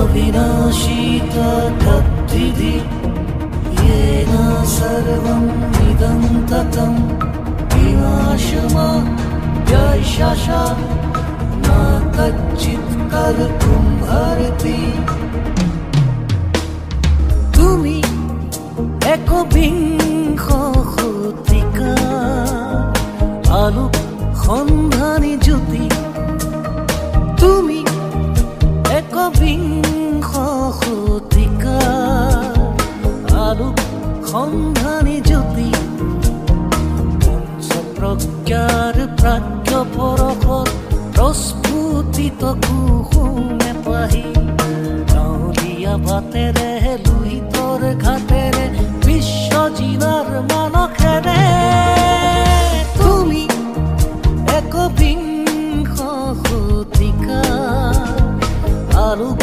अविनाशी तद्विधि येन सर्वं इदं ततं विनाशमा व्यशाशा न कच्चित् कर्तुं अर्हति তুমি একবিংশ শতিকাৰ আলোক সন্ধানী জ্যোতি তুমি একবিংশ শতিকাৰ আলোক সন্ধানী জ্যোতি পঞ্চ প্ৰজ্ঞাৰ প্ৰাজ্ঞ পৰশত প্ৰস্ফুটিত কুসুমে পাহি গাঁৱলীয়া বাটেৰে লুহিতৰ ঘাটেৰে বিশ্বজীৱাৰ মানসেৰে তুমি একবিংশ শতিকাৰ আলোক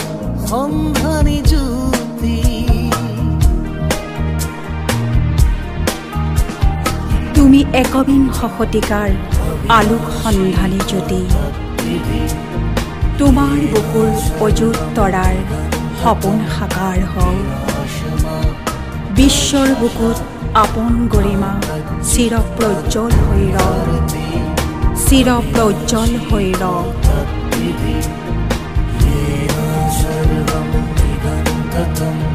সন্ধানী জ্যোতি তুমি একবিংশ শতিকাৰ আলোক সন্ধানী জ্যোতি তোমাৰ বুকুৰ অযুত তৰাৰ সপোন সাকাৰ হওক বিশ্বৰ বুকুত আপোন গৰিমা চিৰ প্ৰজ্জ্বল হৈ ৰওক চিৰ প্ৰজ্জ্বল হৈ ৰওক सर्वं निगन्तम्